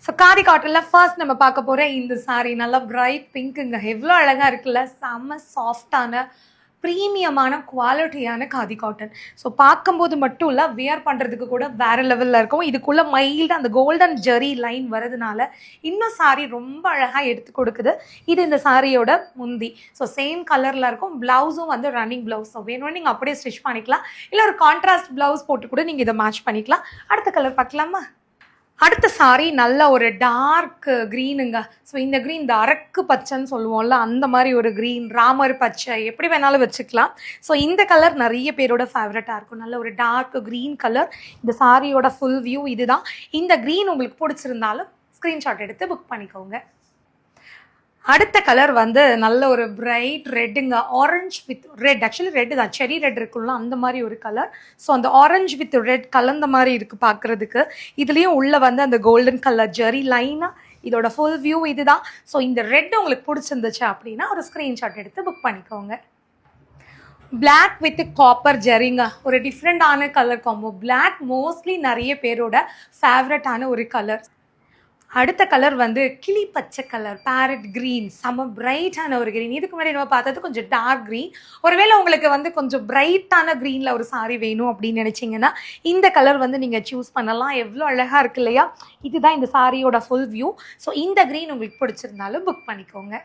So khadi காட்டன்ல first நம்ம பார்க்க போகிற இந்த சாரீ நல்லா பிரைட் பிங்க்குங்க. எவ்வளோ அழகாக இருக்குல்ல, செம்ம சாஃப்டான ப்ரீமியமான குவாலிட்டியான காதி காட்டன். ஸோ பார்க்கும்போது மட்டும் இல்லை, வியர் பண்ணுறதுக்கு கூட வேறு லெவலில் இருக்கும். இதுக்குள்ளே மைல்டு அந்த கோல்டன் ஜெரி லைன் வரதுனால இன்னும் சாரீ ரொம்ப அழகாக எடுத்து கொடுக்குது. இது இந்த சாரியோட முந்தி. ஸோ சேம் கலரில் இருக்கும். ப்ளவுஸும் வந்து ரன்னிங் ப்ளவுஸ். ஸோ வேணும்னு நீங்கள் அப்படியே ஸ்டிச் பண்ணிக்கலாம், இல்லை ஒரு கான்ட்ராஸ்ட் ப்ளவுஸ் போட்டு கூட நீங்கள் இதை மேட்ச் பண்ணிக்கலாம். அடுத்த கலர் பார்க்கலாமா? அடுத்த சாரீ நல்ல ஒரு டார்க் க்ரீனுங்க. ஸோ இந்த க்ரீன் இந்த அரக்கு பச்சைன்னு சொல்லுவோம்ல, அந்த மாதிரி ஒரு க்ரீன், ராமர் பச்சை எப்படி வேணாலும் வச்சுக்கலாம். ஸோ இந்த கலர் நிறைய பேரோட ஃபேவரட்டாக இருக்கும். நல்ல ஒரு டார்க் க்ரீன் கலர். இந்த சாரியோட ஃபுல் வியூ இதுதான். இந்த க்ரீன் உங்களுக்கு பிடிச்சிருந்தாலும் ஸ்க்ரீன்ஷாட் எடுத்து புக் பண்ணிக்கோங்க. அடுத்த கலர் வந்து நல்ல ஒரு பிரைட் ரெட்டுங்க. Orange with red. Actually red தான், செரி ரெட் இருக்குல்ல அந்த மாதிரி ஒரு கலர். ஸோ அந்த ஆரஞ்ச் வித் ரெட் கலந்த மாதிரி இருக்குது பார்க்குறதுக்கு. இதுலேயும் உள்ளே வந்து அந்த கோல்டன் கலர் ஜெரி லைனாக இதோட ஃபுல் வியூ இதுதான். ஸோ இந்த ரெட் உங்களுக்கு பிடிச்சிருந்துச்சு அப்படின்னா ஒரு ஸ்க்ரீன்ஷாட் எடுத்து புக் பண்ணிக்கோங்க. பிளாக் வித் காப்பர் ஜெரிங்க, ஒரு டிஃப்ரெண்டான கலர் காம்போ. பிளாக் மோஸ்ட்லி நிறைய பேரோட ஃபேவரட்டான ஒரு கலர். அடுத்த கலர் வந்து கிளி பச்சை கலர், பேரட் க்ரீன், செம்ம பிரைட்டான ஒரு க்ரீன். இதுக்கு முன்னாடி நம்ம பார்த்தது கொஞ்சம் டார்க் க்ரீன். ஒருவேளை உங்களுக்கு வந்து கொஞ்சம் பிரைட்டான க்ரீனில் ஒரு சாரீ வேணும் அப்படின்னு நினச்சிங்கன்னா இந்த கலர் வந்து நீங்கள் சூஸ் பண்ணலாம். எவ்வளோ அழகாக இருக்கு இல்லையா? இதுதான் இந்த சாரியோட ஃபுல் வியூ. ஸோ இந்த க்ரீன் உங்களுக்கு பிடிச்சிருந்தாலும் புக் பண்ணிக்கோங்க.